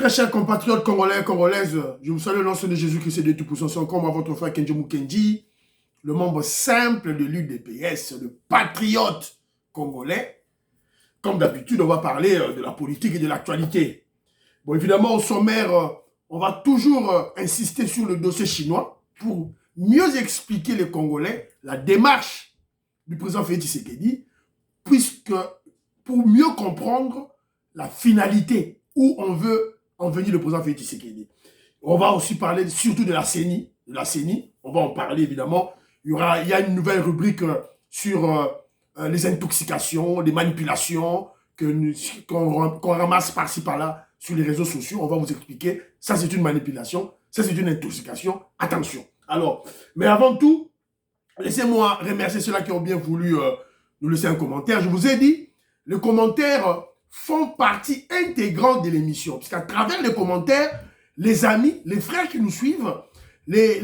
Très chers compatriotes congolais et congolaises, je vous salue au nom de Jésus-Christ de Tout-Puissant. C'est encore moi, votre frère Kenji Mukendi, le membre simple de l'UDPS, le patriote congolais. Comme d'habitude, on va parler de la politique et de l'actualité. Bon, évidemment, au sommaire, on va toujours insister sur le dossier chinois pour mieux expliquer les Congolais la démarche du président Félix Tshisekedi, puisque pour mieux comprendre la finalité où on veut en venir le président Félix Tshisekedi. On va aussi parler surtout de la CENI. On va en parler évidemment. Il y a une nouvelle rubrique sur les intoxications, les manipulations qu'on ramasse par-ci par-là sur les réseaux sociaux. On va vous expliquer. Ça, c'est une manipulation. Ça, c'est une intoxication. Attention. Alors, mais avant tout, laissez-moi remercier ceux-là qui ont bien voulu nous laisser un commentaire. Je vous ai dit, les commentaires font partie intégrante de l'émission. Parce qu'à travers les commentaires, les amis, les frères qui nous suivent, les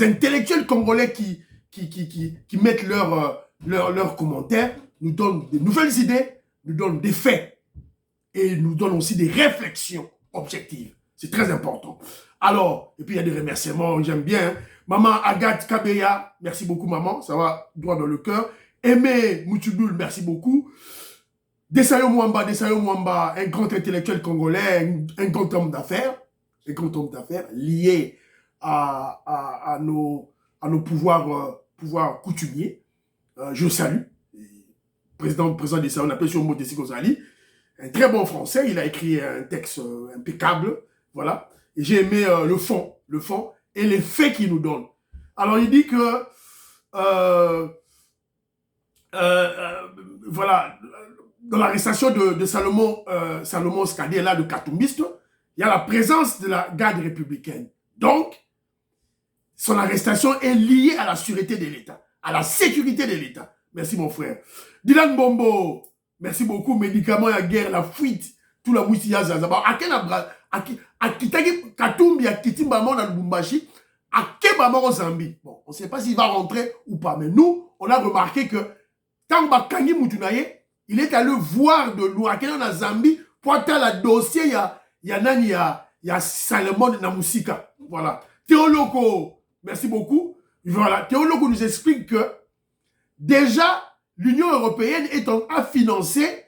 intellectuels congolais qui mettent leurs commentaires, nous donnent de nouvelles idées, nous donnent des faits et nous donnent aussi des réflexions objectives. C'est très important. Alors, et puis il y a des remerciements, j'aime bien. Hein. Maman Agathe Kabeya, merci beaucoup maman, ça va droit dans le cœur. Aimé Moutoudoul, merci beaucoup. Desayo Mwamba, un grand intellectuel congolais, un grand homme d'affaires lié à nos pouvoirs coutumiers. Je salue. Président Desayo, on appelle sur le mot Dessi Kozali. Un très bon français, il a écrit un texte impeccable. Voilà. Et j'ai aimé le fond et les faits qu'il nous donne. Alors il dit que voilà, dans l'arrestation de Salomon Skadi, là, de Katumbiste, il y a la présence de la garde républicaine. Donc, son arrestation est liée à la sûreté de l'État, à la sécurité de l'État. Merci mon frère. Dylan Bombo, merci beaucoup. Médicaments à guerre, la fuite, tout la moussiya zazaba. Akitagi Katumbi, Akitimbaman à Lubumbashi, Akebama au Zambie. Bon, on ne sait pas s'il va rentrer ou pas, mais nous, on a remarqué que Tamba Kangi Moutunaye, il est allé voir de loin, dans la Zambie, pour attendre le dossier, il y a Salomon Namusika. Voilà. Théoloko, merci beaucoup. Voilà. Théoloko nous explique que déjà, l'Union européenne a financé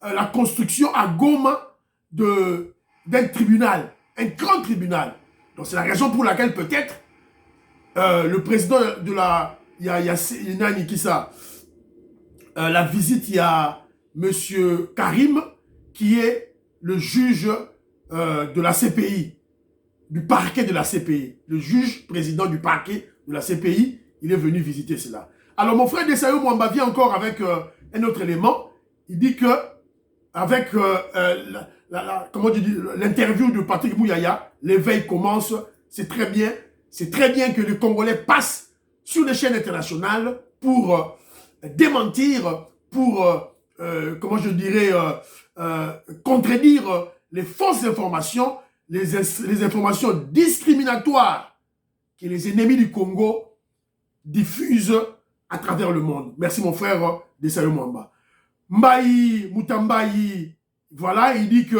la construction à Goma d'un tribunal, un grand tribunal. Donc c'est la raison pour laquelle peut-être le président de la... Il y a Nani qui ça. La visite, il y a M. Karim, qui est le juge de la CPI, du parquet de la CPI. Le juge président du parquet de la CPI, il est venu visiter cela. Alors mon frère Desayo Mwamba vient encore avec un autre élément. Il dit que, avec l'interview de Patrick Mouyaya, l'éveil commence, c'est très bien que les Congolais passent sur les chaînes internationales pour démentir, pour, contredire les fausses informations, les informations discriminatoires que les ennemis du Congo diffusent à travers le monde. Merci mon frère Desayo Mwamba. Mbaï, Moutambaï, voilà, il dit que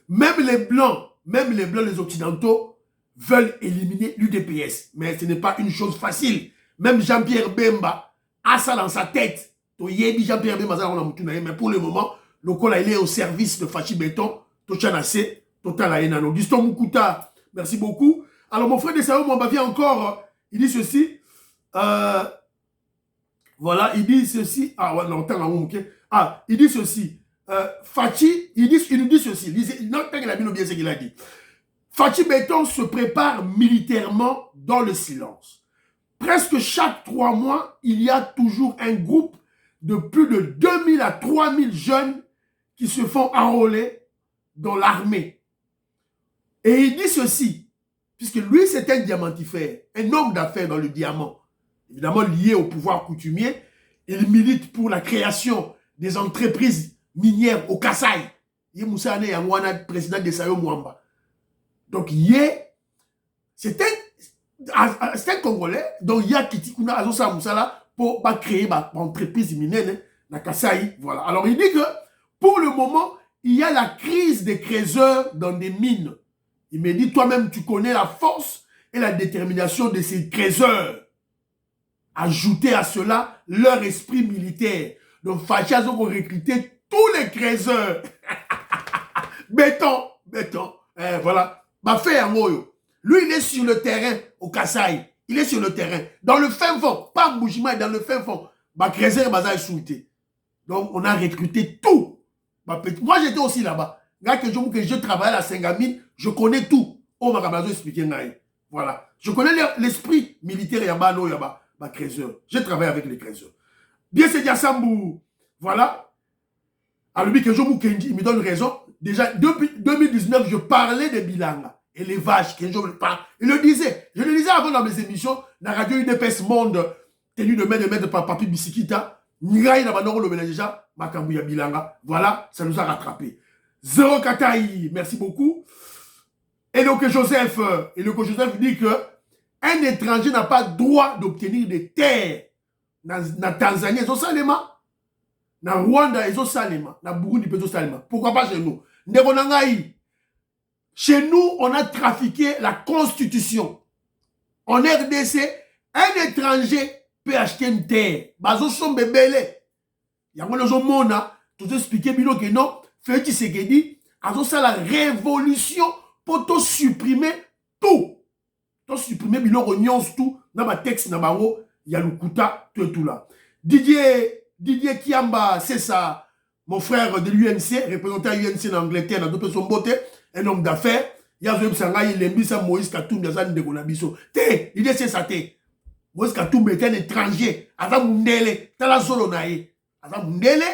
même les Blancs, les Occidentaux, veulent éliminer l'UDPS. Mais ce n'est pas une chose facile. Même Jean-Pierre Bemba a ça dans sa tête. Jean-Pierre Bemba, mais pour le moment, le col il est au service de Fachi Béton, Tochanase, Total Enano. Augusto Mukuta, merci beaucoup. Alors mon frère Desayo Mwamba vient encore, il dit ceci. Voilà, il dit ceci. Ah ouais, non, ok. Ah, il dit ceci. Fachi, il nous dit ceci. Non, tant qu'il a bien ce qu'il a dit. Fachi Béton se prépare militairement dans le silence. Presque chaque 3 mois, il y a toujours un groupe de plus de 2000 à 3000 jeunes qui se font enrôler dans l'armée. Et il dit ceci, puisque lui, c'est un diamantifère, un homme d'affaires dans le diamant, évidemment lié au pouvoir coutumier. Il milite pour la création des entreprises minières au Kasaï. Il est Moussa Yangwana, président de Sayo Mwamba. Donc, c'est un Congolais, donc il y a Kitikuna Azosa Moussala pour créer une entreprise minière dans Kasaï. Voilà. Alors, il dit que Pour le moment, il y a la crise des creuseurs dans des mines. Il me dit, toi-même, tu connais la force et la détermination de ces creuseurs. Ajoutez à cela leur esprit militaire. Donc, Fachi a recruté tous les creuseurs. Béton. Voilà. Bah, fait un moyo. Lui, il est sur le terrain au Kasaï. Il est sur le terrain. Dans le fin fond. Pas Mboujima, dans le fin fond. Bah, creuseur, bah, ça est souté. Donc, on a recruté tout. Bah, moi, j'étais aussi là-bas. Là, que je travaille à Sengamine, je connais tout. Oh, ma camarade, expliquer. Voilà. Je connais l'esprit militaire yaba, no yaba, bah, creuseur. Je travaille avec les creuseurs. Bien, c'est Diasambou. Voilà. Alors, que Kenji, il me donne raison. Déjà, depuis 2019, je parlais de Bilanga. Élevage, Kenji me parle. Il le disait. Je le disais avant dans mes émissions, la radio UDPS Monde, tenue de maître par Papi Bisikita. Nigaï na banoro le déjà, Makambouya Bilanga. Voilà, ça nous a rattrapé. Zéro Kataï, merci beaucoup. Et donc Joseph dit que un étranger n'a pas droit d'obtenir des terres. Na Tanzanie, ils ont salema. Na Rwanda, ils ont salema. Na Burundi, ils ont salema. Pourquoi pas chez nous? Chez nous, on a trafiqué la constitution. En RDC, un étranger peut acheter une terre. Bazo sont bébélés. Yango nous mona, tout expliquer bilo que non, Félix Tshisekedi a ça la révolution pour tout supprimer tout. Tout supprimer bilo renions tout dans ma texte na bango, il y a le kuta tout là. Didier Kiamba, c'est ça, mon frère de l'UNC, représentant à l'UNC en Angleterre, dans d'autres son beauté, un homme d'affaires. Il y a Moïse Katumbi, il y a de Gonabiso. Té, l'idée c'est ça, té. Moïse Katumbi est un étranger. Aza Mundele, tala solo nae. Aza Mundele,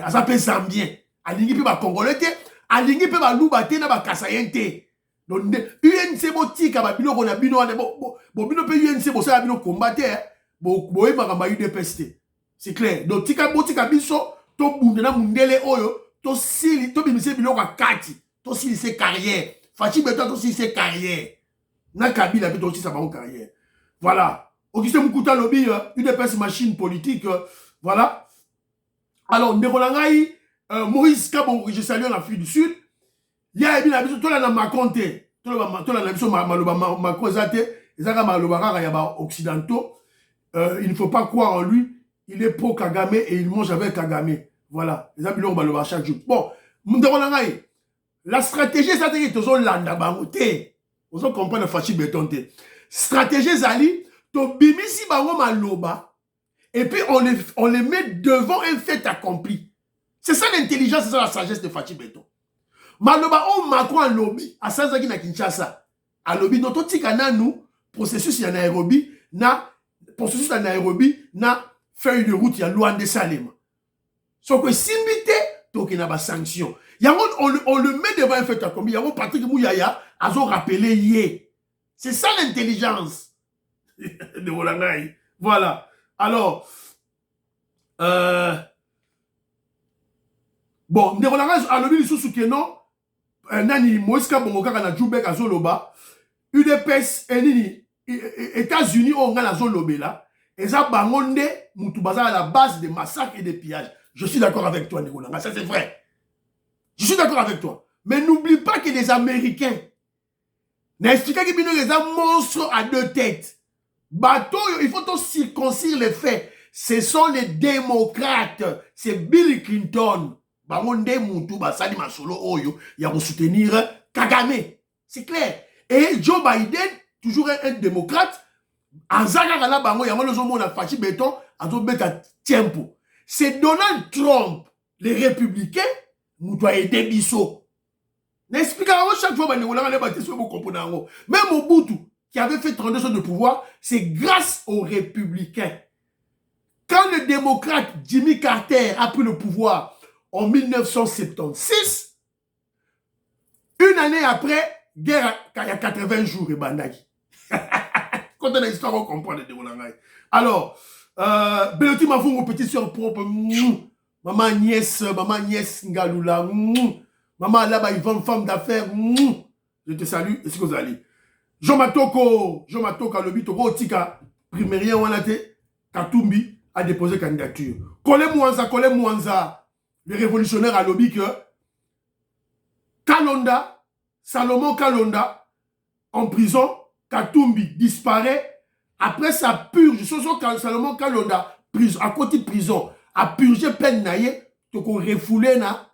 aza pe Zambien. Alingi pe ba Congolais té, alingi pe ba Luba té na ba Kasayen té. Donc, UNC botika ba bino kona bino ane, bo bino pe UNC bo sa bino combattre, bo e makamba UDPS té. C'est clair. Donc, tika botika biso, to bunde na Mundele oyo, to sili, to bimise bino kwa kati. To sili se carrière. Fachi Beton, to sili se carrière. Na Kabila, to sili sa ba carrière. Voilà. Augustin Moukouta Lobby, une épaisse machine politique. Voilà. Alors, Ndekolangaï, Maurice Kabon, je salue en Afrique du Sud. Il y a une abisso, tout là dans Macron, tout là dans l'abisso, Macron, occidentaux. Il ne faut pas croire en lui. Il est pro-Kagame et il mange avec Kagame. Voilà. Les amis, on va le voir chaque jour. Bon, Ndekolangaï, la stratégie, c'est que tu as l'anda bangoté. Vous comprenez le Fachi Beton. Stratégie Zali, to bimisi bango maloba, et puis on les met devant un fait accompli. C'est ça l'intelligence, c'est ça la sagesse de Fachi Beton. Maloba o Macron lobby, à Sanzaki na Kinshasa, à lobby, notre tika nous, processus ya Nairobi, processus ya Nairobi, na feuille de route ya Luande Salema. Sauf que simbité, donc il y a des sanctions. On le met devant un fait accompli. Yango Patrick Mouyaya, a rappelé hier. C'est ça l'intelligence de Rolangaï. Voilà. Alors, bon, de Rolangaï, à l'objet du sous-soukenon, Nani, Moïska Bongoka, na Djoubek, à Zoloba, UDPS, États-Unis, on a la Zolobé là, et ça, Bangonde, Moutoubaza, à la base des massacres et des pillages. Je suis d'accord avec toi, Négolanga, ça c'est vrai. Je suis d'accord avec toi. Mais n'oublie pas que les Américains, n'expliquez qu'il y a des monstres à deux têtes. Bateau, il faut circoncire les faits. Ce sont les démocrates. C'est Bill Clinton. Bangonde Moutou, Basadi Masolo Oyo, il y a pour soutenir Kagame. C'est clair. Et Joe Biden, toujours un démocrate, Azagala Bango, il y a un monde à Fachi Beton, Azo Beta Tiempo. C'est Donald Trump, les républicains, Moutou a aidé Bissot. N'expliquez-moi chaque fois, même Mobutu, qui avait fait 32 ans de pouvoir, c'est grâce aux républicains. Quand le démocrate Jimmy Carter a pris le pouvoir en 1976, une année après, guerre il y a 80 jours, et Bandagi. Quand on a l'histoire, on comprend les déroulangailles. Alors, Beloti Mafungo, petite soeur propre, maman nièce Ngalula, maman là-bas, ils vendent femme d'affaires, je te salue, est-ce que vous allez? Jean Matoko, le Toko, Tika, primérien, Wanate, Katumbi, a déposé candidature. Kole Mwanza, le révolutionnaire a lobby que Kalonda, Salomon Kalonda, en prison, Katumbi disparaît. Après sa purge, Salomon Kalonda, à côté de prison, a purgé peine naïe, donc on refoulé na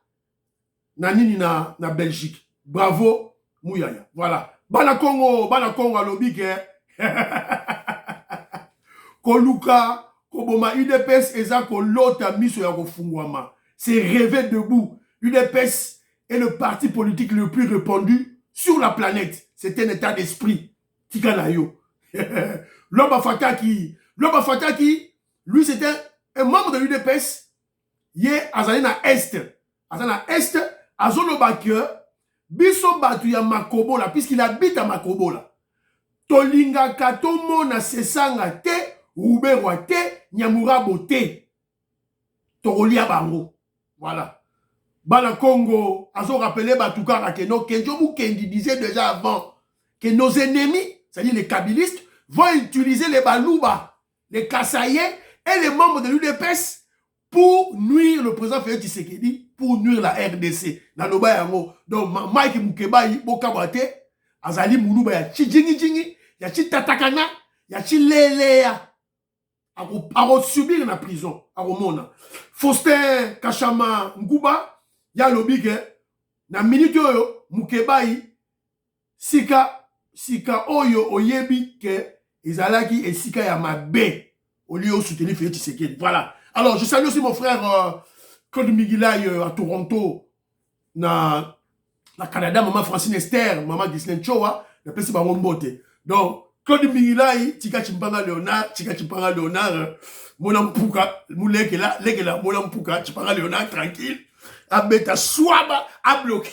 Belgique. Bravo, Mouyaya. Voilà. Bana Congo a lobby que Koluka, Koboma, UDPS, Eza, Kolota, Miso ya Kofungwama. C'est rêver debout. UDPS est le parti politique le plus répandu sur la planète. C'est un état d'esprit. Tikanayo. Loba Fataki, lui c'était un membre de l'UDPS. Il est à Est. À Est, à Zolobake, Biso Batuya Makobola, puisqu'il habite à Makobola. Tolinga Katomo na Sesanga te, Uberwa te, Nyamurabo te. Torolia Bango. Voilà. Bana Congo, Azo rappelé Batoukara Keno, Kenjo Mukendi disait déjà avant que nos ennemis, c'est-à-dire les kabylistes, vont utiliser les Balouba, les Kassaïens et les membres de l'UDPS pour nuire le président Félix Tshisekedi, pour nuire la RDC. Donc, Mike Moukebaï, Bokabate, Azali Moulouba, ya Chidjingi, ya Chitatakana, ya Chilelea. A subir la prison, à Romona. Faustin Kachama Ngouba, ya lobby que, na minute yo, Moukebaï, Sika Oyo, Oyebi, que, Izalaki et Sika Yamabe, au lieu de soutenir Félix Tshisekedi. Voilà. Alors, je salue aussi mon frère Claude Miguelay à Toronto, na Canada, maman Francine Esther, maman Ghislaine Chowa, la place ba Wombote. Donc, Claude Miguelay, Tika Chimpanga Léonard, Monampuka, Moulekela, Monampuka, Chimpanga Léonard, tranquille, Abeta Swaba, a bloqué.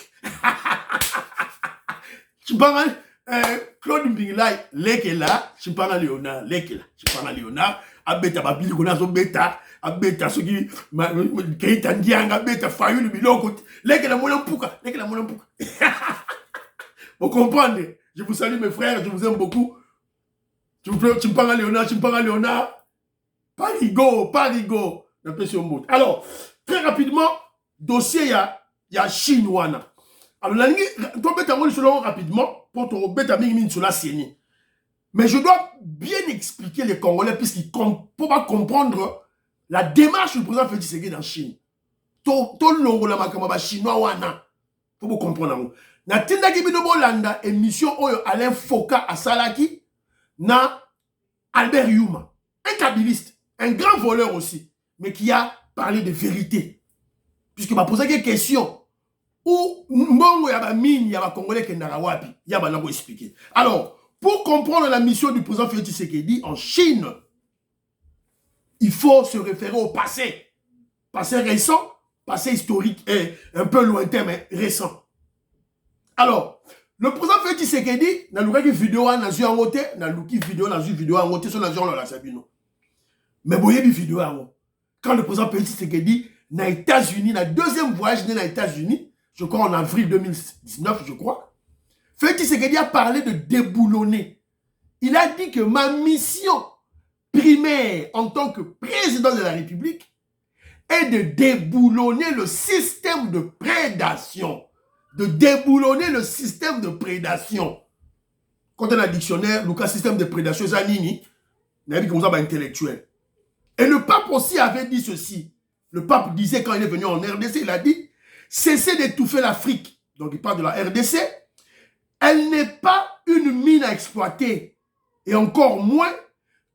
Chimpanga, Claude Miguelay, Lekela, Chimpanga Léonard, Abeta Babili, Gonazo Beta, Abeta, ceux qui, Keita Ndianga, Abeta, Fayou, Biloko, Lekela Monampuka. Vous comprenez? Je vous salue mes frères, je vous aime beaucoup. Chimpanga Léonard. Parigo. Alors, très rapidement, dossier, il y a Chinois. Alors, la ligne, rapidement, pour te remettre à Mingmin sur la CNI. Mais je dois bien expliquer les Congolais, puisqu'ils ne peuvent pas comprendre la démarche du président Félix Tshisekedi en Chine. Tout le long de la chinois, wana. Faut vous comprendre. Na tinda ki bino bolanda émission oyo Alain Foka à Salaki na Albert Yuma, un kabiliste, un grand voleur aussi, mais qui a parlé de vérité. Puisque m'a posé des questions où mbongo ya ba mine ya ba congolais kendara wapi, ya ba lango expliquer. Alors, pour comprendre la mission du président Félix Tshisekedi en Chine, il faut se référer au passé. Passé récent, passé historique et un peu lointain mais récent. Alors, le président Félix Tshisekedi, na luki vidéo na zu angote, na luki vidéo na zu vidéo angote sur la zone la sabino. Mais boye bi vidéo ango. Quand le président Félix Tshisekedi na États-Unis, na deuxième voyage né na États-Unis, je crois en avril 2019, je crois. Félix Tshisekedi a parlé de déboulonner. Il a dit que ma mission primaire en tant que président de la République est de déboulonner le système de prédation. De déboulonner le système de prédation. Quand on a un dictionnaire, le système de prédation, c'est Nini, on a dit que vous avez intellectuel. Et le pape aussi avait dit ceci. Le pape disait quand il est venu en RDC, il a dit, cessez d'étouffer l'Afrique. Donc il parle de la RDC. Elle n'est pas une mine à exploiter. Et encore moins,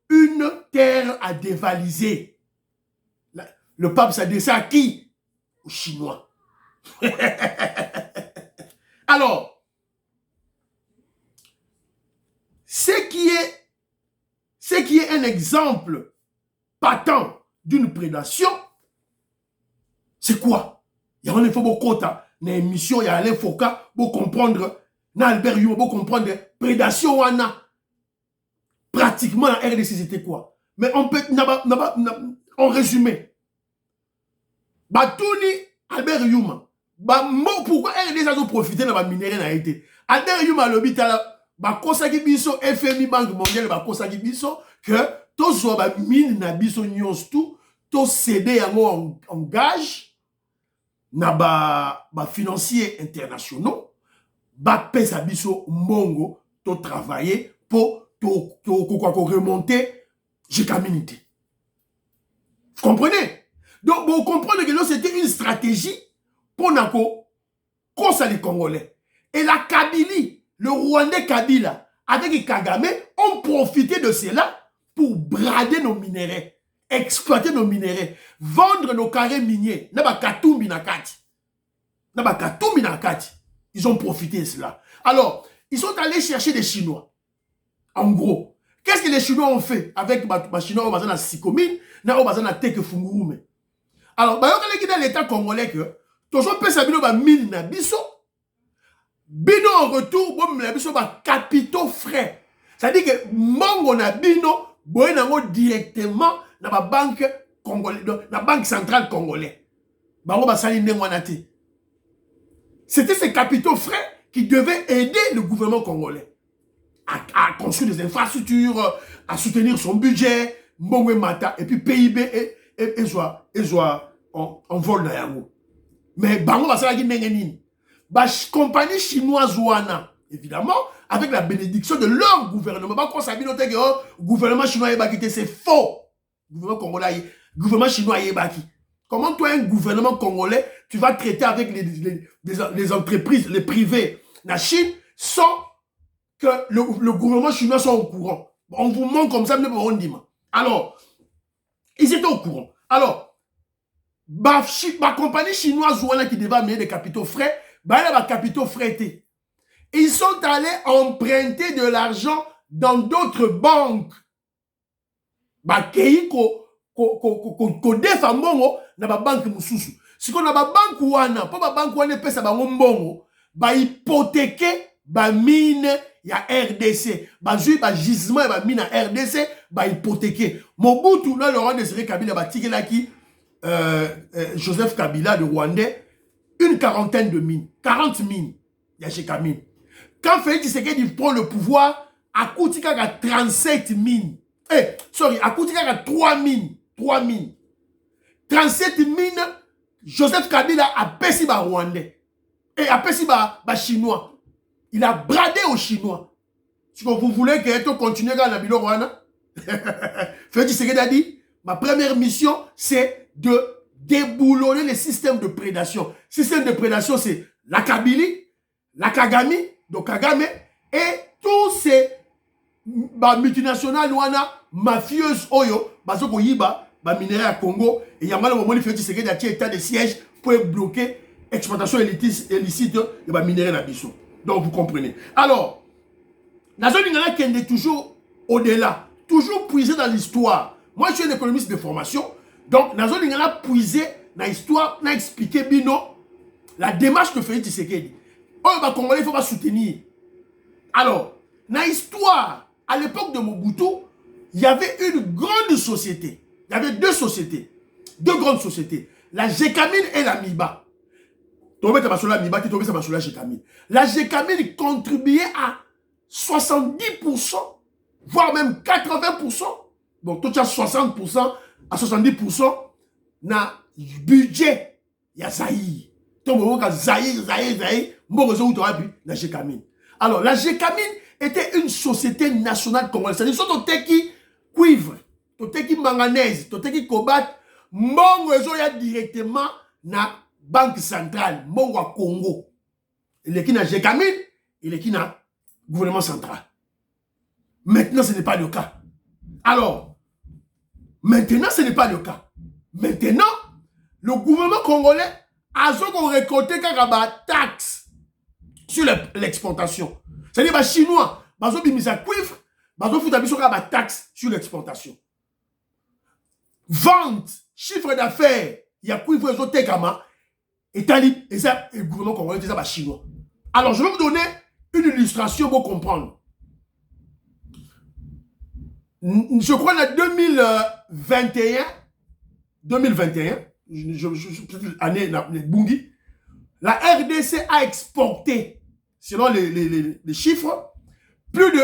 une terre à dévaliser. Le pape s'adressait à qui? Aux Chinois. Alors, ce qui est un exemple patent d'une prédation, c'est quoi? Il y a un info beaucoup dans l'émission, il y a Alain Foka pour comprendre, na Albert Yuma pour comprendre prédation wana. Pratiquement la RDC c'était quoi? Mais on peut en résumé. Batouni Albert Yuma. Pourquoi RDC a profité de la minerai na été? Albert Yuma l'hôpital ba kosaki biso FMI Banque mondiale ba kosaki biso que to zo ba mine na biso nyons tout to cédé yango en gage na ba financiers internationaux, ba pesa biso mbongo to travailler pour remonter Gécaminité. Vous comprenez? Donc, vous comprenez que c'était une stratégie pour les Congolais. Et la Kabylie, le Rwandais Kabila, avec Kagame, ont profité de cela pour brader nos minéraux, exploiter nos minéraux, vendre nos carrés miniers. Ils ont profité de cela. Alors, ils sont allés chercher des Chinois. En gros, qu'est-ce que les Chinois ont fait avec les Chinois au bazar Sikomine, au bazar Teke Fungurume? Alors, dans l'État congolais, toujours peut s'habiller dans mine na biso. Bino en retour, bon, na biso ba capitaux frais. C'est-à-dire que mongo na bino, boye nango directement dans la banque congolaise, la banque centrale congolaise. Bango ba sali ndengwana te. C'était ces capitaux frais qui devaient aider le gouvernement congolais à construire des infrastructures, à soutenir son budget, mbongwe mata, et puis PIB et soit en vol na yango. Mais bango ba sala ki ndenge nini? Ba compagnie chinoise wana, évidemment, avec la bénédiction de leur gouvernement. Ba ko sabi noté que gouvernement chinois yebaki, c'est faux. Gouvernement congolais, gouvernement chinois yebaki. Comment toi, un gouvernement congolais, tu vas traiter avec les entreprises, les privés, la Chine, sans que le gouvernement chinois soit au courant? On vous montre comme ça, mais on dit. Alors, ils étaient au courant. Alors, ma compagnie chinoise qui devait amener des capitaux frais, des capitaux frais. Ils sont allés emprunter de l'argent dans d'autres banques. Kodefa mbongo na ba banque mususu. Si qu'on a ba banque wana, pas ba banque wana pesa ba mbongo, ba hypothéquer ba mine ya RDC, ba jui ba gisement ba mine à RDC, ba hypothéquer. Mobutu là Laurent Désiré Kabila ba tikelaki Joseph Kabila le Rwandais une quarantaine de mines, 40 mines ya Gécamine. Quand Félix Tshisekedi prend le pouvoir, à Koutika 37 mines. À Koutika 3 mines. 37 mines, Joseph Kabila a pesi ba Rwandais. Et a pesi ba Chinois. Il a bradé aux Chinois. Si vous voulez que tu continues à la Bilo Rwanda, Félix Tshisekedi a dit, ma première mission, c'est de déboulonner les systèmes de prédation. Système de prédation, c'est la Kabylie, la Kagame, donc Kagame, et tous ces multinationales mafieuses oyo, bazoko yiba, minéraux à Congo, et il y a mal au moment où Félix Tshisekedi a tiré état de siège pour bloquer l'exploitation illicite de minéraux à Bissau. Donc vous comprenez. Alors, la zone qui est toujours au-delà, toujours puisé dans l'histoire. Moi, je suis un économiste de formation, donc la zone qui est puisé dans l'histoire, n'a expliqué bino la démarche de Félix Tshisekedi. Oh, bah, Congolais, il faut pas soutenir. Alors, dans l'histoire, à l'époque de Mobutu, il y avait une grande société. Il y avait deux sociétés. Deux grandes sociétés. La Gécamine et la Miba. La Gécamine contribuait à 70%, voire même 80%. Bon, tout ça 60% à 70% na budget. Il y a Zaïre. Alors, la Gécamine était une société nationale congolaise. C'est-à-dire, tout qui cuivre, tout qui manganèse, tout qui cobalt, mongo ezoya directement na banque centrale, mongo à Congo. Il est qui na Gécamine, il est qui na gouvernement central. Maintenant, ce n'est pas le cas. Alors, maintenant, ce n'est pas le cas. Maintenant, le gouvernement congolais a récolté quelques taxes sur l'exportation. C'est-à-dire les Chinois, ils ont mis à cuivre, ils ont mis taxes sur l'exportation. Vente, chiffre d'affaires, il y a cuivre, ils ont été et le gouvernement congolais, c'est Chinois. Alors, je vais vous donner une illustration pour comprendre. Je crois en 2021, année Bungi, la RDC a exporté, selon les chiffres, plus de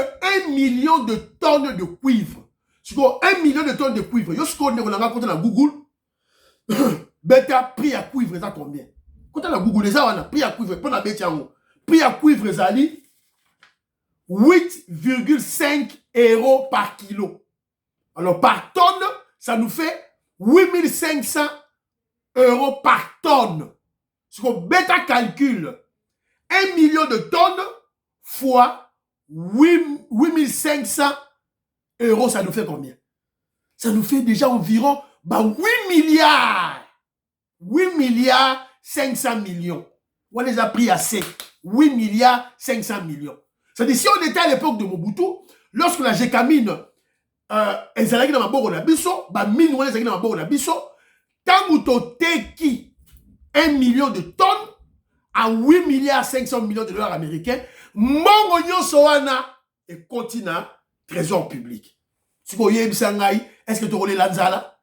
1 million de tonnes de cuivre. Sur 1 million de tonnes de cuivre, yo ce qu'on a raconté dans Google, bêta prix à cuivre, ça combien? Quand on a Google ça, on a prix à cuivre, pour la bête, prix à cuivre, Zali, 8,5 € par kilo. Alors, par tonne, ça nous fait 8500 € par tonne. Ce qu'on bêta calcule, 1 million de tonnes fois 8500 €, ça nous fait combien? Ça nous fait déjà environ 8 milliards. 8 milliards 500 millions. On les a pris assez. 8 milliards 500 millions. C'est-à-dire, si on était à l'époque de Mobutu, lorsque la Gécamine ezalaki na maboko na biso, mine wana ezalaki na maboko na biso, tangu toteki 1 million de tonnes à 8 milliards 500 millions de dollars américains, mbongo nyonso wana ekoti na trésor public. Si vous yebisa ngai, est-ce que tu relais la nzala?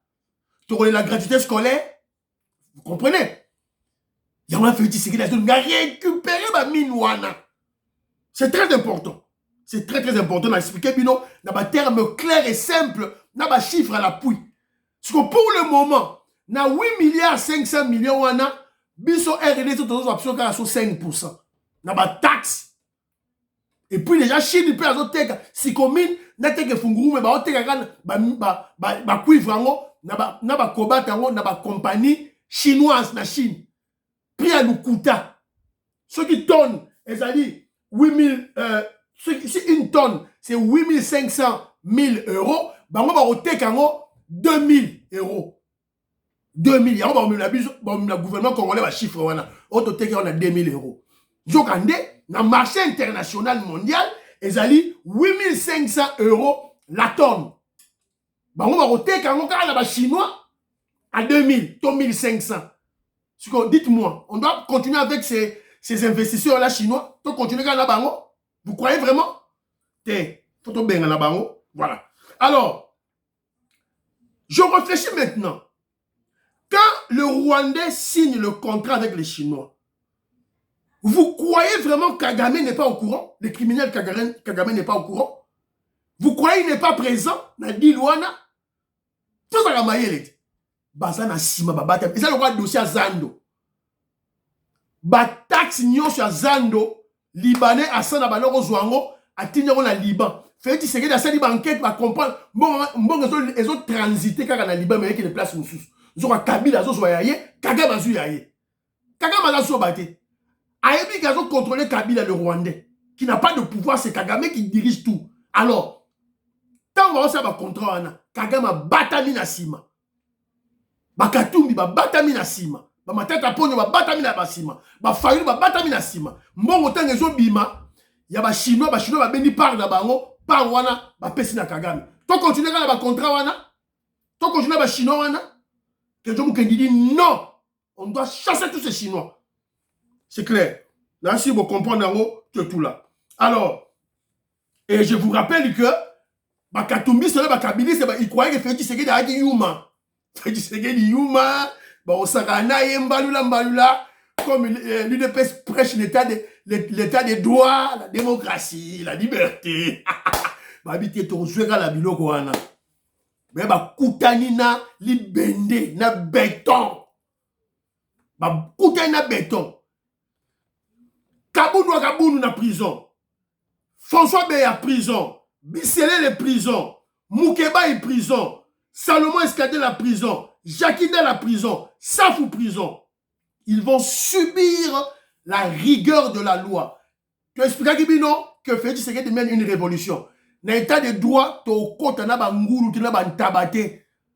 Tu relais la gratuité scolaire? Vous comprenez? Il y a un fait qui a récupéré ma mine wana. C'est très important. C'est très très important d'expliquer bino dans un terme clair et simple, dans un chiffre à l'appui. Parce que pour le moment, na 8 milliards 500 millions wana, biso RD tout aux options car sur 5%. Na ba taxe. Et puis déjà Chine peut azoteka si commune na teke funguru mais ba oteka kana ba cuivre ngo na ba kobata ngo na ba compagnie chinoise na Chine. Prix à Lukuta. Ceux qui tonnent, c'est-à-dire 8000 si une tonne c'est 8500 000 €, bango ba oteka ngo 2000 €. 2000 €. Le gouvernement congolais va chiffre wana. Ototeka on a 2000 €. Jokande na marché international mondial ezali 8500 € la tonne. Bango ba oteka ngo kala ba chinois à 2000, 1500. Dites-moi, on doit continuer avec ces investisseurs-là chinois. On continuer avec la bango. Vous croyez vraiment? Faut bien la bango. Voilà. Alors, je réfléchis maintenant. Quand le Rwandais signe le contrat avec les Chinois, vous croyez vraiment que Kagame n'est pas au courant? Le criminel Kagame n'est pas au courant? Vous croyez qu'il n'est pas présent dans Dilwana? Tout ça, c'est maïe. Bazana Sima Babata. Et ça, le roi dossier à Zando. Batax nyonso à Zando, Libanais à Sana Baloro Zouango, à Tignon la Liban. Fait-il que dans cette enquête, va comprendre. Bon, ils ont transité car en Liban, mais il y a des places sous. Ils ont Kabila, ils ont Yaye, Kagame Azou Yaye. Kagame Azou Baté. Ayebi qui a contrôlé Kabila, le Rwandais, qui n'a pas de pouvoir, c'est Kagame qui dirige tout. Alors, tant qu'on va contrat, Kagame a batami na Sima. Bakatumbi ba batami na Sima. Ba matata ponyo ba batami na basima. Ba fayulu ba batami na Sima. Mbongo tango ezo bima, ya ba chinois ba beni par na bango, par wana ba pesi na Kagame. To continuer na ba contrat wana? To continuer ba chinois wana? Que Jomu Kendi dit non, on doit chasser tous ces chinois. C'est clair. Là, si vous comprenez tout là. Alors, et je vous rappelle que Bakatumbi, c'est là, Bakabili, il croyait que Félix Tshisekedi a dit Yuma. Félix Tshisekedi Yuma, on s'arrana et mbalula, comme l'UDPS prêche l'état des droits, la démocratie, la liberté. Babité ton joueur à la biloko wana. Mais kutani na li bende na béton. Kutani na béton. Kaboundou na prison. François Bey à prison. Bissele les prison. Moukeba est prison. Salomon Escadé la prison. Jacquina la prison. Safou prison. Ils vont subir la rigueur de la loi. Tu expliques que Félix Tshisekedi mène une révolution. Dans l'état de droit, tu as au compte tabate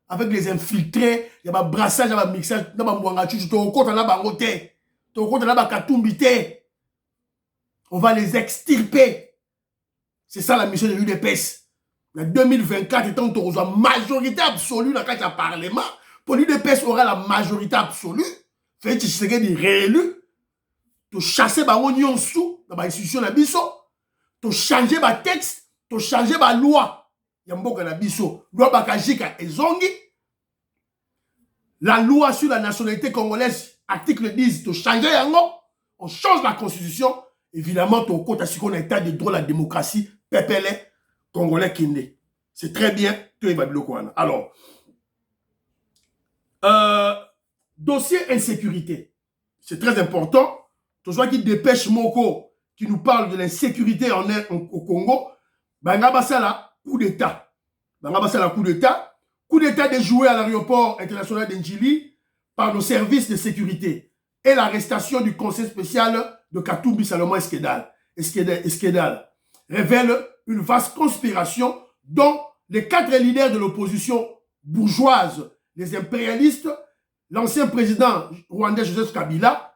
avec les infiltrés, il y a un brassage, il y a un mixage, il y a un mouangachou, tu as au compte tu as au compte katumbité. On va les extirper. C'est ça la mission de l'UDPS. En 2024, étant qu'on a majorité absolue dans le Parlement, pour l'UDPS aura la majorité absolue, Félix Tshisekedi réélu, tu chasser les oignons sous dans l'institution de Bisso, tu changer les textes, tu changer la loi. Il y a un peu de Bisso. Loi Bakajika et Zongi. La loi sur la nationalité congolaise, article 10, tu changer yango. On change la constitution. Évidemment, tu comptes à ce qu'on a état de droit, la démocratie, pépélé, congolais kinde. C'est très bien, tu vas le quoi. Alors, dossier insécurité. c'est très important. Tout ce qui dépêche Moko, qui nous parle de l'insécurité au Congo, Banga là, coup d'État. Banga là, coup d'État. Coup d'État déjoué à l'aéroport international d'Ndjili par nos services de sécurité et l'arrestation du conseil spécial de Katumbi Salomon Esquedal révèle une vaste conspiration dont les 4 leaders de l'opposition bourgeoise, les impérialistes, l'ancien président rwandais Joseph Kabila,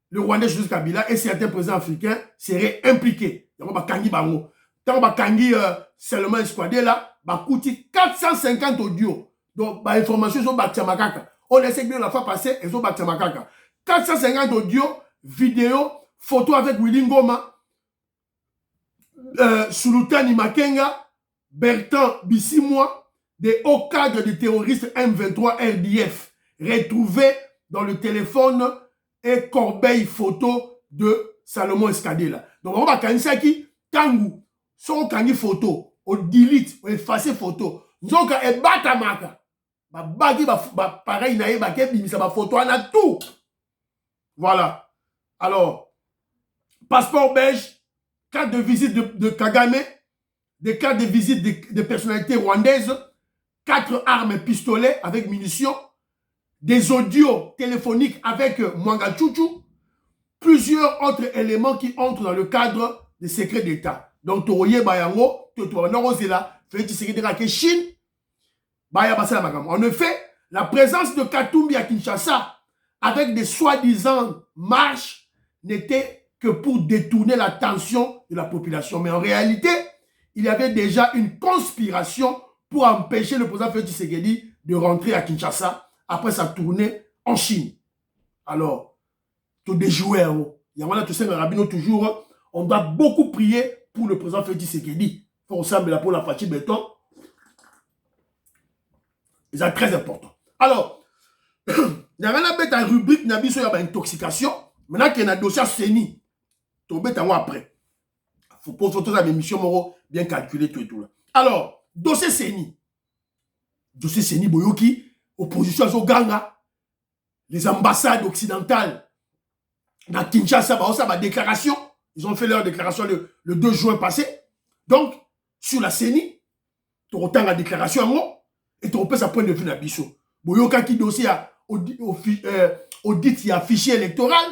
le Rwandais Joseph Kabila et certains présidents africains seraient impliqués. Tant que Kangi Salomon Esquedal bah, coûte 450 audios. Donc, bah, information sur Batiamakaka. On essaie de la fois passée, ils ont Batiamakaka. 450 audios, vidéos, photos avec Willy Ngoma, Sulutani Makenga, Bertrand Bissimois, des hauts cadres du terroriste M23 RDF, retrouvés dans le téléphone et corbeille photo de Salomon Esquedal. Donc, on va cancer qui, Tangu, son kangi photo, au delete, au effacer photo. Donc, et batamaka. Bagi, pareil, naïe, bimisa, photo, on a tout. Voilà. Alors, passeport belge, carte de visite de Kagame, des cartes de visite de personnalités rwandaises, 4 armes et pistolets avec munitions, des audios téléphoniques avec Mwanga Chouchou, plusieurs autres éléments qui entrent dans le cadre des secrets d'État. Donc, Toroye Bayango, Chine, en effet, la présence de Katumbi à Kinshasa avec des soi-disant marches n'était que pour détourner l'attention de la population. Mais en réalité, il y avait déjà une conspiration pour empêcher le président Félix Tshisekedi de rentrer à Kinshasa après sa tournée en Chine. Alors, tout déjouer, il y a tout ça, Rabino toujours, on doit beaucoup prier pour le président Félix Tshisekedi. Il faut ressembler pour la fatigue béton. C'est très important. Alors, il y a une rubrique sur l'intoxication. Maintenant qu'il y a un dossier CENI, tu vas après. Il faut poser toute la mission bien calculée, tout et tout. Alors, dossier CENI. Dossier CENI, Boyoki, opposition à Ganga, les ambassades occidentales, dans Kinshasa, bah, déclaration. Ils ont fait leur déclaration le 2 juin passé. Donc, sur la CENI, tu retends la déclaration en haut. Et tu repères sa point de vue dans Bissot. Boyoka qui dossier audit, il y a fichier électoral.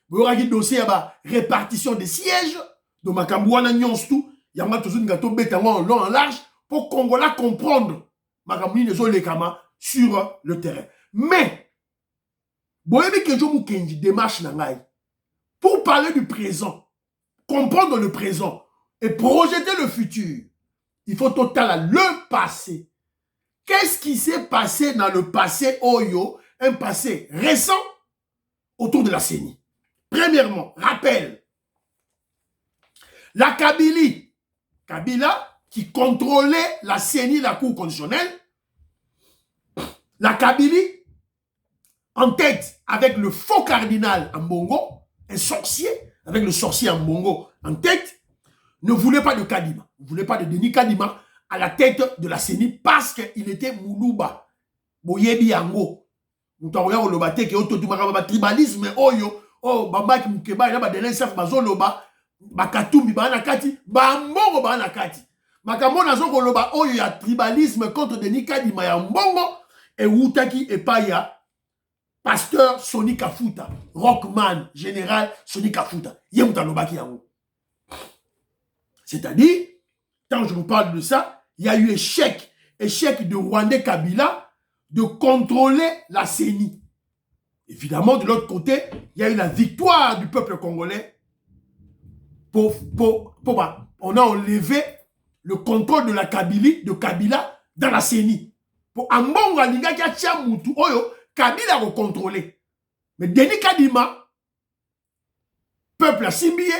Boyoka qui dossier à répartition des sièges. Donc, Makambouana nyons tout. Il y a toujours une gâteau bête en long en large pour Congolais comprendre Makambouine les Kama sur le terrain. Mais, Boyebi Kenjo Mukenji démarche Nangaï pour parler du présent, comprendre le présent et projeter le futur. Il faut total le passé. Qu'est-ce qui s'est passé dans le passé Oyo, un passé récent autour de la CENI? Premièrement, rappel, la Kabylie, Kabila qui contrôlait la CENI, la Cour constitutionnelle, la Kabylie en tête avec le faux cardinal Ambongo, un sorcier, avec le sorcier Ambongo en tête, ne voulait pas de Kadima, ne voulait pas de Denis Kadima à la tête de la CENI parce qu'il était Moulouba. Boyebi Yango. Moutaouya Olobate qui est tribalisme. Oyo. Oh, Bambaki Mukeba, il y a des lensaf Bazoloba. Bakatumbi, Banakati. Bambongo, Banakati. Makambo Nazoko Loba. Oyo, il y a tribalisme contre Denis Kadima Yambongo. Et Woutaki et Paya. Pasteur Sonny Kafuta. Rockman, général Sonny Kafuta. Yemouta Lobaki Yango. C'est-à-dire, quand je vous parle de ça, il y a eu échec de Rwandais Kabila de contrôler la CENI. Évidemment, de l'autre côté, il y a eu la victoire du peuple congolais. On a enlevé le contrôle de la Kabylie, de Kabila dans la CENI. Pour Ambongo Alinga qui a tia Moutou, Oyo, Kabila a contrôlé. Mais Denis Kadima, peuple a simbié,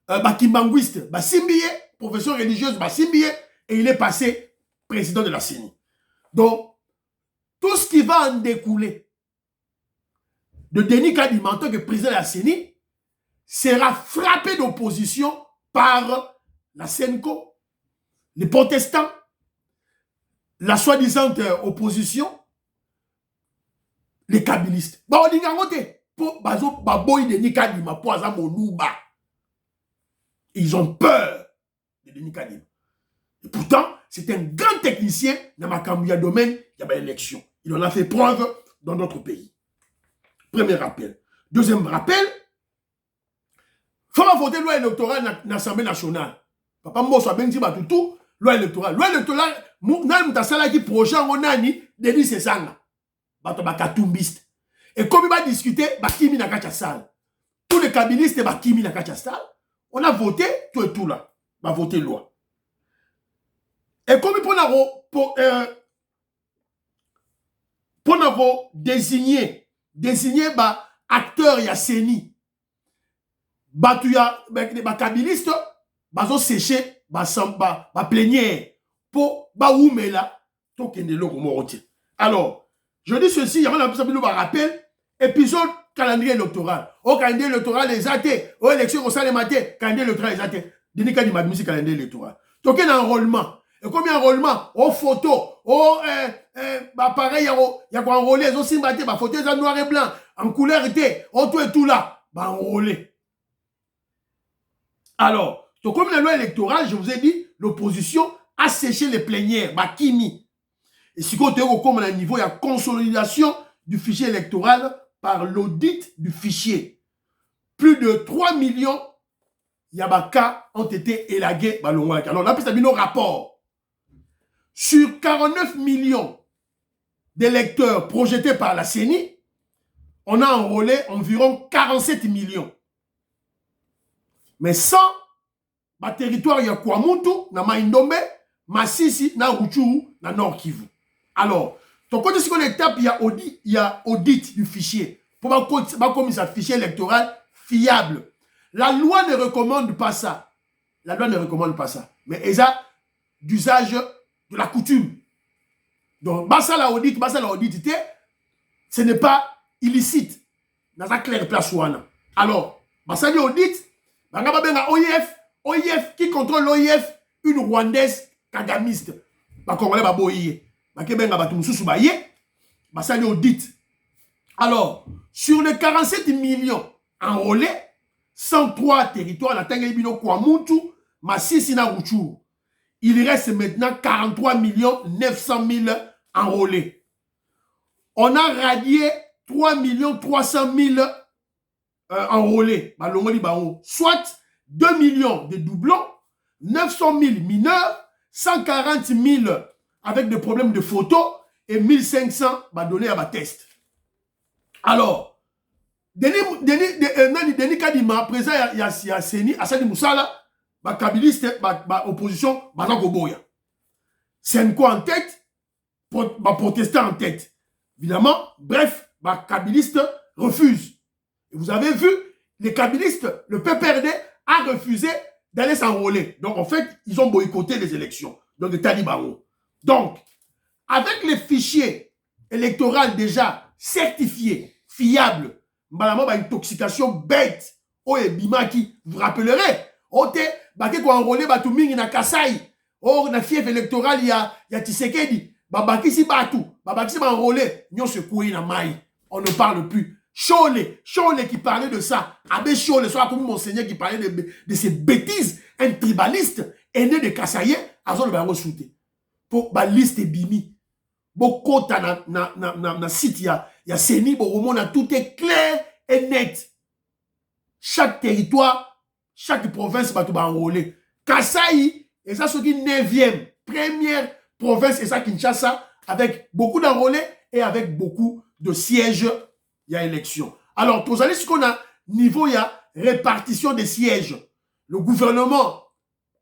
Bakimbanguiste, simbié, professeur religieuse, simbié, et il est passé président de la CENI. Donc, tout ce qui va en découler de Denis Kadima en tant que président de la CENI sera frappé d'opposition par la SENCO, les protestants, la soi-disant opposition, les kabylistes. Bon, on dit pour baboy Denis Kadima pour Azamolouba. Ils ont peur de Denis Kadima. Et pourtant, c'est un grand technicien dans ma domaine, il y a une élection. Il en a fait preuve dans notre pays. Premier rappel. Deuxième rappel, il faut voter loi électorale dans l'Assemblée nationale. Papa Mbosso a bien dit tout, loi électorale. Loi électorale, nous avons qui projet en année, Denis Sesanga. Bato bakatumbiste. Et comme il va discuter, Bakimi na kacha salle. Tous les cabinistes, Bakimi na kacha salle. On a voté, tout et tout là. On a voté loi. Et comme il pour désigner acteur Yasseni, batuya bakabiliste, bazo séché, plénière pour oumela, to kende loko morote. Alors, je dis ceci, il y a un rappel, épisode calendrier électoral. Au calendrier électoral, les athées, aux élections au salématé, calendrier électoral, les athées. Denis Kadima admis calendrier électoral. Donc, il y a un enrôlement. Et comme il y a un enrôlement, aux photos, pareil, il y a quoi enrôler, aux simbaté, photos en noir et blanc, en couleur été, tout et tout là, enrôler. Alors, donc, comme la loi électorale, je vous ai dit, l'opposition a séché les plénières, Kimi. Et si on est comme à un niveau, il y a consolidation du fichier électoral par l'audit du fichier. Plus de 3 millions Yabaka ont été élagués. Alors, on a pris nos rapports. Sur 49 millions d'électeurs projetés par la CENI, on a enrôlé environ 47 millions. Mais sans le territoire, il y a Kwamutu, na Maïndombe, Massissi, na Rutshuru, na Nord Kivu. Alors, donc, quand on étape, il y a audit du fichier. Pour comme ça, fichier électoral fiable. La loi ne recommande pas ça. La loi ne recommande pas ça. Mais il y a d'usage de la coutume. Donc, basa la audit, ce n'est pas illicite. Dans la claire place ouana. Alors, basa la audit, OIF qui contrôle l'OIF, une Rwandaise kagamiste. Ba Congolais ba boye. Alors, sur les 47 millions enrôlés, 103 territoires, la Tangalibino, Kwamutu, Massissi, na Rutshuru. Il reste maintenant 43 900 000 enrôlés. On a radié 3 300 000 enrôlés, soit 2 millions de doublons, 900 000 mineurs, 140 000 avec des problèmes de photos et 1500 donnés à ma test. Alors, Denis Kadima, présent il y a Seni, Assani Moussala, kabiliste, opposition, Goboya. C'est quoi en tête? Protestant en tête. Évidemment, bref, kabiliste refuse. Et vous avez vu, les kabilistes, le PPRD a refusé d'aller s'enrôler. Donc, en fait, ils ont boycotté les élections. Donc, les talibans. Donc, avec les fichiers électoraux déjà certifiés, fiables, une intoxication bête, Bimaki, vous rappellerez, Baki ko enrôlé batu mingi na Kasai. Na fief électoral il y a Tshisekedi. Babaki si batu, babaki si enrôlé, nyon se koué na mai. On ne parle plus. Chole qui parlait de ça. Abbé Chole, soit comme Monseigneur qui parlait de ces bêtises. Un tribaliste aîné de Kasaïen, a zone de souté. Pour la liste bimi. Beaucoup na site ya Seni, tout est clair et net. Chaque territoire, chaque province va tout enrôler. Kasaï, et ça, c'est une 9e, première province, et ça, Kinshasa, avec beaucoup d'enrôlés et avec beaucoup de sièges, il y a élection. Alors, vous allez ce qu'on a, niveau, il y a répartition des sièges. Le gouvernement,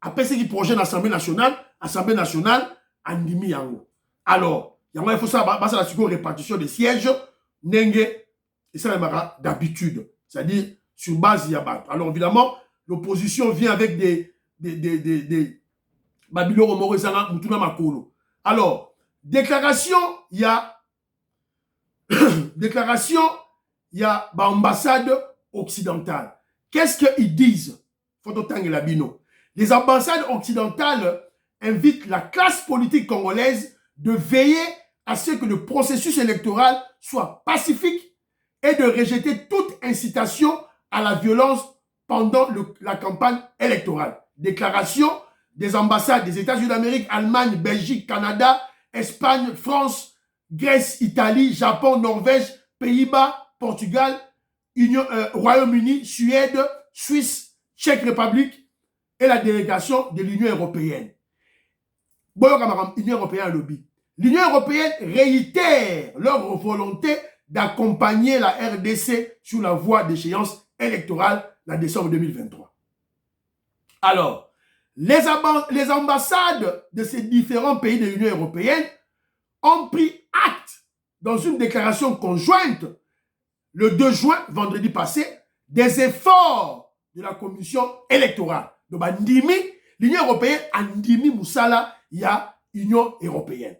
après ce qui projette l'Assemblée nationale, Andimi Yango. Alors, il faut savoir, la répartition des sièges, Nenge, et ça, d'habitude. C'est-à-dire, sur base, il y a. Alors, évidemment, l'opposition vient avec des Babylon Romorezana, Mutuna Makolo. Alors, déclaration, il y a ambassade occidentale. Qu'est-ce qu'ils disent? Les ambassades occidentales invitent la classe politique congolaise de veiller à ce que le processus électoral soit pacifique et de rejeter toute incitation à la violence pendant la campagne électorale. Déclaration des ambassades des États-Unis d'Amérique, Allemagne, Belgique, Canada, Espagne, France, Grèce, Italie, Japon, Norvège, Pays-Bas, Portugal, Royaume-Uni, Suède, Suisse, Tchèque République et la délégation de l'Union européenne. L'Union européenne réitère leur volonté d'accompagner la RDC sur la voie d'échéance électorale en décembre 2023. Alors, les ambassades de ces différents pays de l'Union européenne ont pris acte dans une déclaration conjointe le 2 juin, vendredi passé, des efforts de la commission électorale. Donc, l'Union européenne a ndimi Moussala, il y a Union européenne.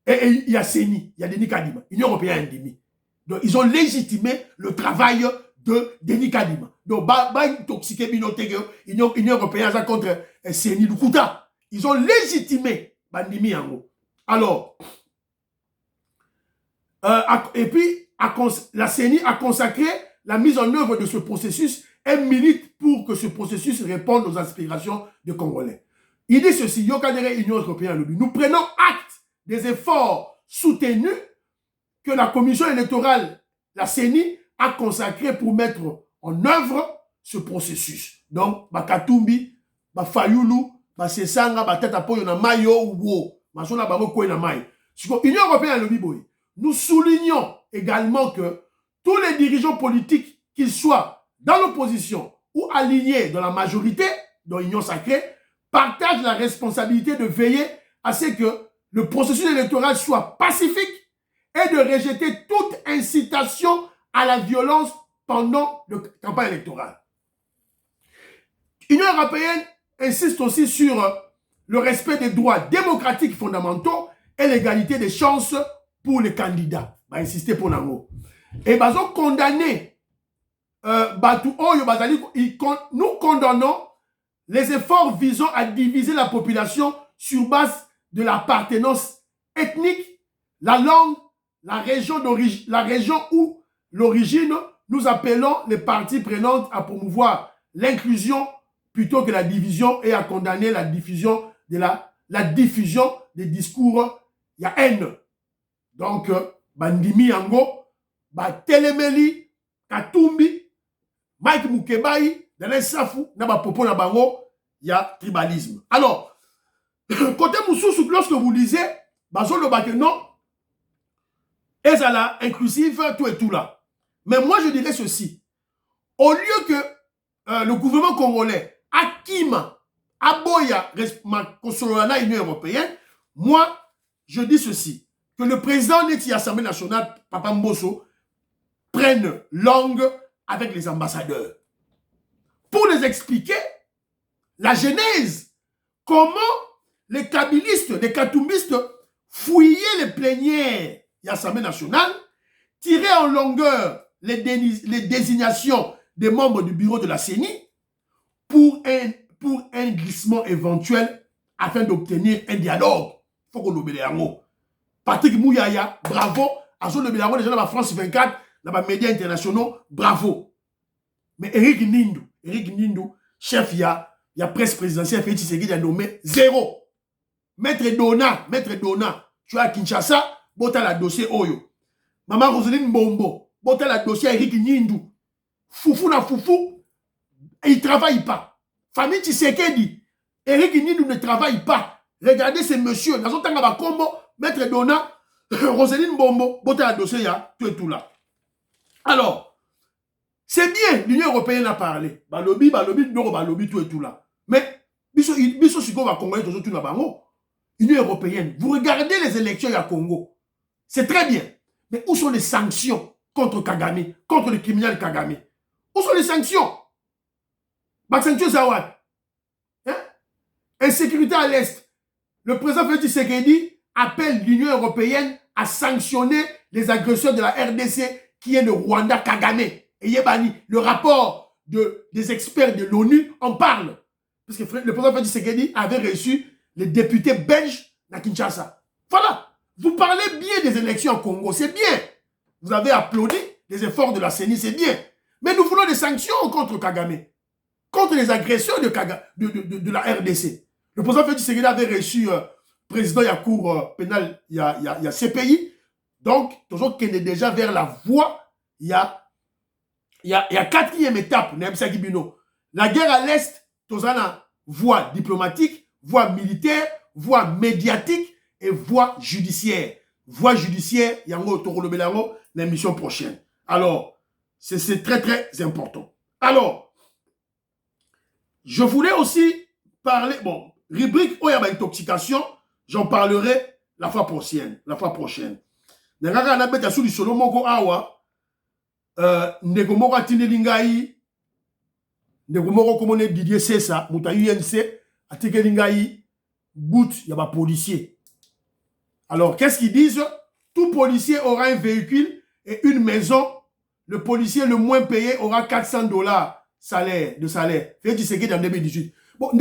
Et il y a CENI, il y a Denis Kadima. L'Union européenne a ndimi. Donc, ils ont légitimé le travail de Denis Kadima. Donc, toxiqué l'Union européenne contre CENI Lukuta. Ils ont légitimé Bandimi Yango. Alors, et puis, la CENI a consacré la mise en œuvre de ce processus et milite pour que ce processus réponde aux aspirations des Congolais. Il dit ceci, Yokadere Union européenne, nous prenons acte des efforts soutenus que la commission électorale, la CENI, a consacré pour mettre en œuvre ce processus. Donc, Bakatumbi, Fayulu, Sesanga, Batata Poyo na Mayo, Wo, Masona Bango Koy na Mayo. L'Union européenne, le Biboy. Nous soulignons également que tous les dirigeants politiques, qu'ils soient dans l'opposition ou alignés dans la majorité, dans l'Union sacrée, partagent la responsabilité de veiller à ce que le processus électoral soit pacifique et de rejeter toute incitation à la violence pendant la campagne électorale. L'Union européenne insiste aussi sur le respect des droits démocratiques fondamentaux et l'égalité des chances pour les candidats. Va insister pour Nango. Et ils ont condamné nous condamnons les efforts visant à diviser la population sur base de l'appartenance ethnique, la langue, la région ou l'origine. Nous appelons les parties prenantes à promouvoir l'inclusion plutôt que la division et à condamner la diffusion des discours il y a haine. Donc, Bandimi Yango, Telemeli, Katumbi, Mike Mukebai, Dalen Safou, Naba Popo Nabango, il y a tribalisme. Alors, côté Moussou, lorsque vous lisez, Bazo le Bakenon, Ezala, inclusif, tout et tout là. Mais moi, je dirais ceci. Au lieu que le gouvernement congolais, Akima, Aboya, Konsolana, Union européenne, moi, je dis ceci. Que le président de l'Assemblée nationale, Papa Mbosso, prenne langue avec les ambassadeurs pour les expliquer la genèse. Comment les kabilistes, les katumbistes fouillaient les plénières de l'Assemblée nationale, tiraient en longueur les désignations des membres du bureau de la CENI pour un glissement éventuel afin d'obtenir un dialogue. Il faut qu'on l'oublie en haut. Patrick Mouyaya, bravo. Azo le Bélaron, les gens de la France 24, dans les médias internationaux, bravo. Mais Eric Nindou, chef, il y a presse présidentielle, Félix Tshisekedi a nommé 0. Maître Dona, tu as Kinshasa, bota la dossier Oyo. Maman Roseline Mbombo, bota la dossier Eric Nindou. Foufou na foufou, et il ne travaille pas. Famille Tshisekedi, Eric Nindou ne travaille pas. Regardez ces messieurs, dans un temps combo, Maître Dona, Roseline Mbombo, bota la dossier, tout et tout là. Alors, c'est bien, l'Union européenne a parlé. Balobi, tout et tout là. Mais, biso siko va Congolais, tout là, bango. Union européenne, vous regardez les élections à Congo. C'est très bien. Mais où sont les sanctions contre Kagame, contre le criminel Kagame? Où sont les sanctions? Sanctions Zawad. Hein? Insécurité à l'Est. Le président Félix Tshisekedi appelle l'Union européenne à sanctionner les agresseurs de la RDC qui est le Rwanda Kagame. Et Yebani, le rapport des experts de l'ONU en parle. Parce que le président Félix Tshisekedi avait reçu les députés belges à Kinshasa. Voilà. Vous parlez bien des élections au Congo, c'est bien. Vous avez applaudi les efforts de la CENI, c'est bien. Mais nous voulons des sanctions contre Kagame, contre les agressions de la RDC. Le président Félix Tshisekedi avait reçu président de la Cour pénale, il y a CPI. Donc, toujours qu'il est déjà vers la voie, il y a quatrième étape. La guerre à l'Est, nous avons voie diplomatique, voie militaire, voie médiatique et voie judiciaire. Voie judiciaire, il y a la mission prochaine. Alors, c'est très, très important. Alors, je voulais aussi parler, bon, rubrique où il y a une intoxication, j'en parlerai la fois prochaine. Nengaka na beta sous du solo moko awa, ndeko moko atindeli ngai, ndeko moko komone Didier Sessa, muta UNC, atikeli ngai bout ya ba policier. Alors, qu'est-ce qu'ils disent? Tout policier aura un véhicule et une maison. Le policier le moins payé aura $400 de salaire. Félix Tshisekedi en 2018. Bon,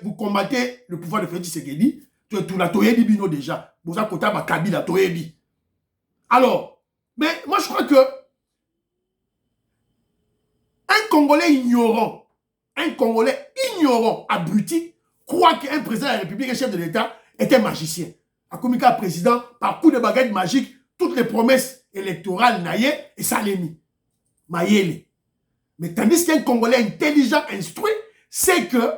vous combattez le pouvoir de Félix Tshisekedi. Tu l'as toyé bino déjà. Vous avez kota Kabila toyé. Alors, mais moi je crois que un Congolais ignorant, abruti, croit qu'un président de la République, un chef de l'État, était magicien. A communiqué à président, par coup de baguette magique, toutes les promesses électorales naïe et salemi. Maïele. Mais tandis qu'un Congolais intelligent, instruit, c'est que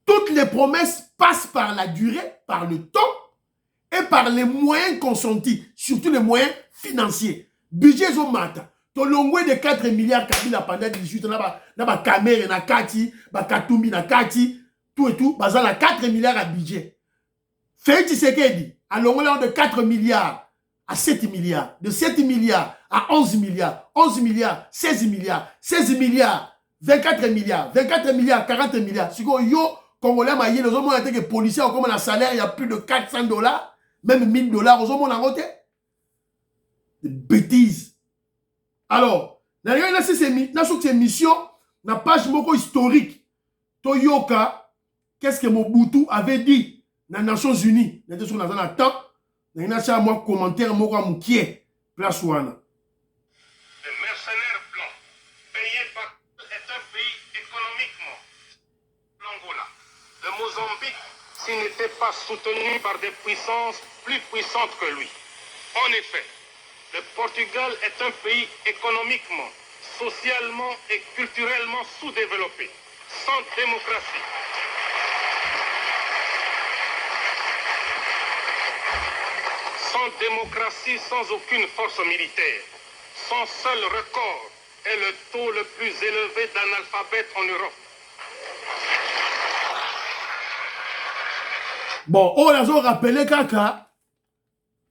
toutes les promesses passent par la durée, par le temps et par les moyens consentis, surtout les moyens financiers. Budget Zomata, Tolongwe de 4 milliards Kabila pendant 18 ans, na Kamere, na Kati, Katumbi, na Kati, tout et tout, basant à 4 milliards à budget. Félix Tshisekedi, à l'onglet de 4 milliards à 7 milliards, de 7 milliards à 11 milliards, 11 milliards, 16 milliards, 16 milliards, 24 milliards, 24 milliards, 40 milliards. Si yo, Congolais, les hommes ont été que policiers ont comme un salaire, il y a plus de $400, même $1000, aux hommes ont côté. Des bêtises. Alors, dans cette mission, la page historique, Toyoka, qu'est-ce que Mobutu avait dit dans les Nations Unies? Nous avons un temps, nous avons un commentaire, nous avons un place ouana. Les mercenaires blancs payés par est un pays économiquement. L'Angola, le Mozambique, s'il n'était pas soutenu par des puissances plus puissantes que lui. En effet, le Portugal est un pays économiquement, socialement et culturellement sous-développé, sans démocratie. Sans démocratie, sans aucune force militaire. Son seul record est le taux le plus élevé d'analphabètes en Europe. Bon, on a rappelé Kaka,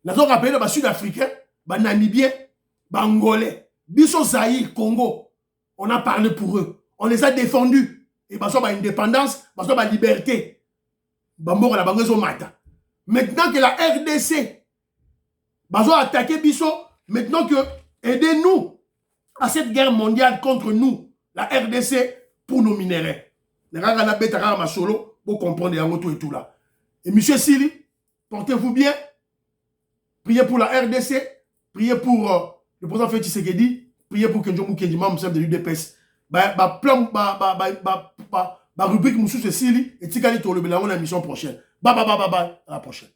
on a rappelé les Sud-Africains, les Namibiens, les Angolais, Bisso Zaïre, Congo. On a parlé pour eux. On les a défendus. Et parce que l'indépendance, parce que la liberté. Maintenant que la RDC va attaquer Bisso, maintenant que aidez-nous à cette guerre mondiale contre nous, la RDC, pour nos minéraux. Pour comprendre tout et tout là. Et monsieur Sili, portez-vous bien. Priez pour la RDC. Priez pour le président Félix Tshisekedi. Priez pour Kenjo Mukendi, membre chef de l'UDPS. Rubrique Moussou Sili et Tikali Tolo, la mission prochaine. Bye. À la prochaine.